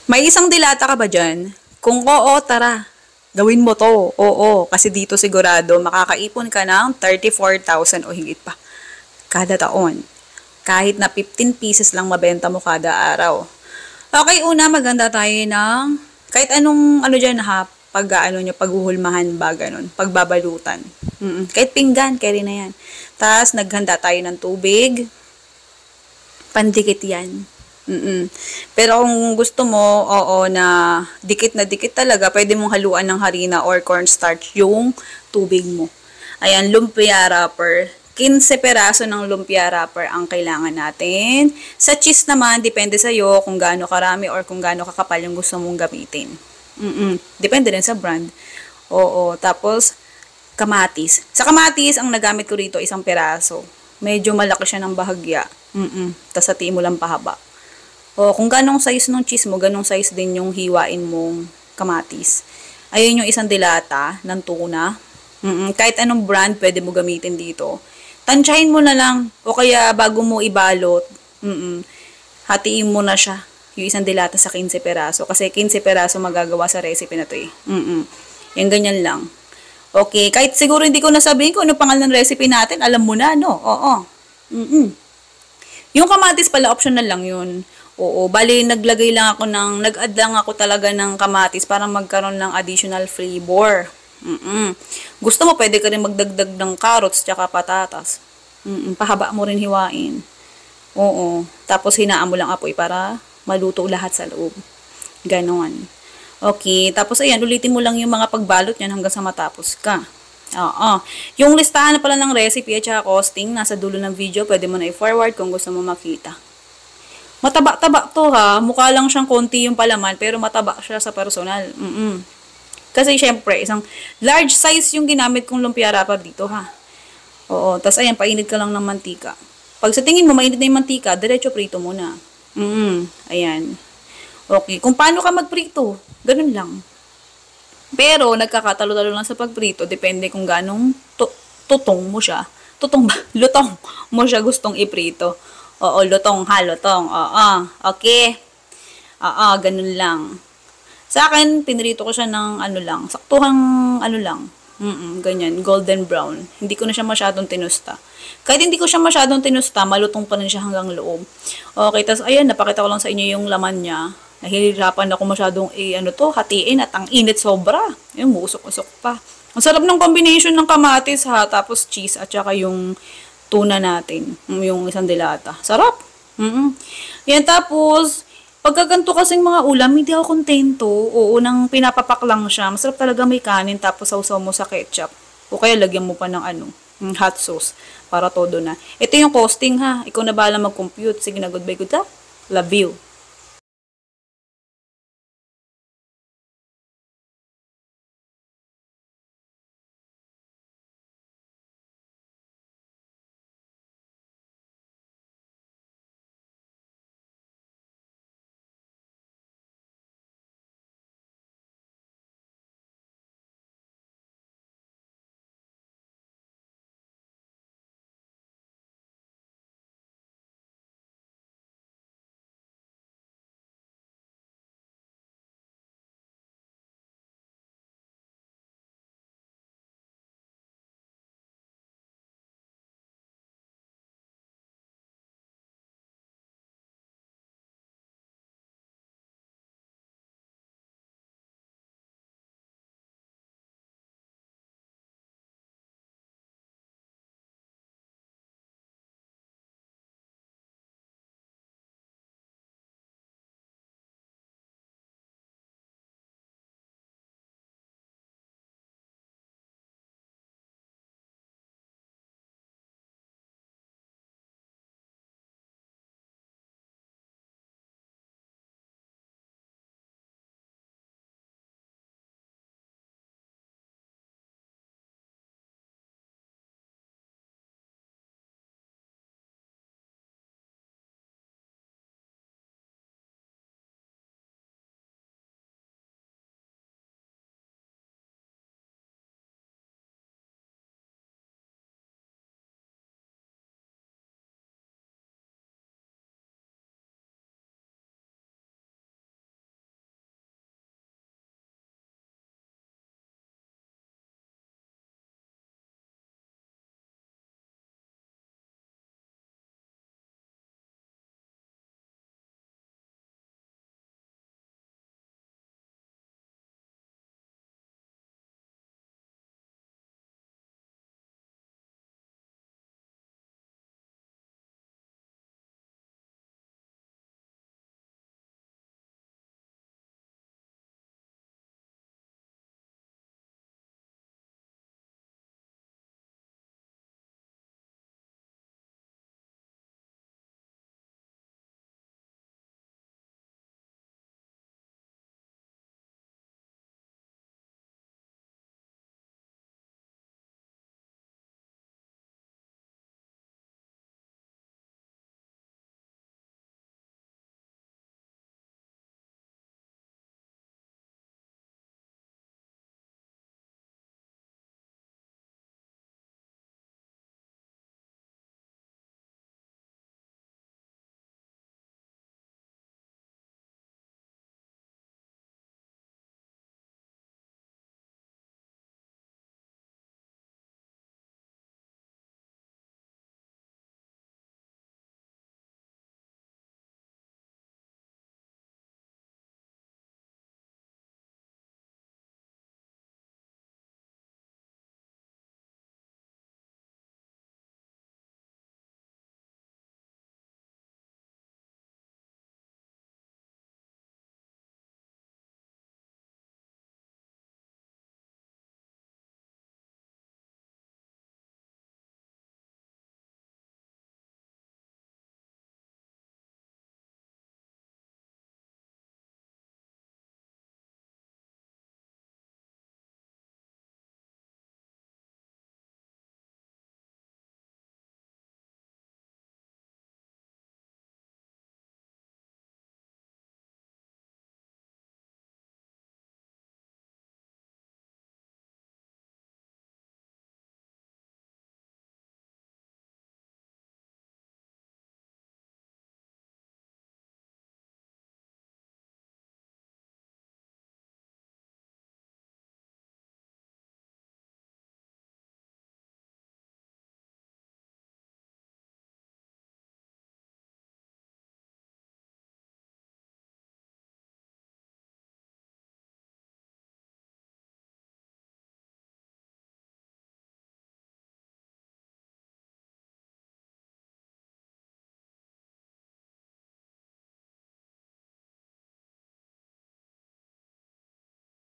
May isang dilata ka ba dyan? Kung oo, tara. Gawin mo to. Oo, kasi dito sigurado makakaipon ka ng 34,000 o higit pa kada taon. Kahit na 15 pieces lang mabenta mo kada araw. Okay, una maganda tayo ng kahit anong ano dyan ha, pag ano nyo, paghuhulmahan ba, ganun, pagbabalutan. Kahit pinggan, carry na yan. Tapos, naghanda tayo ng tubig, pandikit yan. Pero kung gusto mo, oo, na dikit talaga, pwede mong haluan ng harina or cornstarch yung tubig mo. Ayan, lumpia wrapper. 15 peraso ng lumpia wrapper ang kailangan natin. Sa cheese naman, depende sa'yo kung gaano karami or kung gaano kakapal yung gusto mong gamitin. Depende din sa brand. Oo, tapos kamatis. Sa kamatis, ang nagamit ko rito isang peraso. Medyo malaki siya ng bahagya. Tapos hatiin mo lang pahaba. O, kung ganong size ng cheese mo, ganong size din yung hiwain mong kamatis. Ayun yung isang dilata ng tuna. Kahit anong brand pwede mo gamitin dito. Tansyahin mo na lang. O kaya bago mo ibalot, hatiin mo na siya. Yung isang dilata sa 15 peraso. Kasi 15 peraso magagawa sa recipe na to eh. Yan ganyan lang. Okay, kahit siguro hindi ko nasabihin kung ano pangalan ng recipe natin, alam mo na, no? Oo. Yung kamatis pala, optional lang yun. Oo, bali nag-add lang ako talaga ng kamatis para magkaroon ng additional flavor. Gusto mo, pwede ka rin magdagdag ng carrots tsaka patatas. Pahaba mo rin hiwain. Oo, tapos hinaan mo lang apoy para maluto lahat sa loob. Ganon. Okay, tapos ayan, ulitin mo lang yung mga pagbalot niyan hanggang sa matapos ka. Oo. Yung listahan na pala ng recipe at saka costing, nasa dulo ng video, pwede mo na i-forward kung gusto mo makita. Mataba-taba to ha. Mukha lang siyang konti yung palaman, pero mataba siya sa personal. Kasi syempre, isang large size yung ginamit kong lumpia wrapper dito ha. Oo. Tapos ayan, painit ka lang ng mantika. Pag sa tingin mo, mainit na yung mantika, diretso prito muna. Ayan. Okay. Kung paano ka magprito, ganun lang. Pero, nagkakatalo-talo lang sa pagprito. Depende kung ganong tutong mo siya. Tutong ba? Lutong mo siya gustong iprito. Oo, lutong ha, lutong. Oo, okay. Oo, ganun lang. Sa akin, pinrito ko siya ng ano lang. Saktuhang ano lang. Ganyan, golden brown. Hindi ko na siya masyadong tinusta. Kahit hindi ko siya masyadong tinusta, malutong pa rin siya hanggang loob. Okay, tas ayan, napakita ko lang sa inyo yung laman niya. Nahihirapan ako masyadong hatiin at ang init sobra. Yung musok-usok pa. Ang sarap ng combination ng kamatis ha, tapos cheese at saka yung tuna natin. Yung isang dilata. Sarap. Yan, tapos pagkaganto kasing mga ulam, hindi ako kontento. Oo, nang pinapapak lang siya. Masarap talaga may kanin tapos sausaw mo sa ketchup. O kaya lagyan mo pa ng hot sauce para todo na. Ito yung costing ha. Ikaw na bahala mag-compute. Sige na, goodbye, good luck. Love you.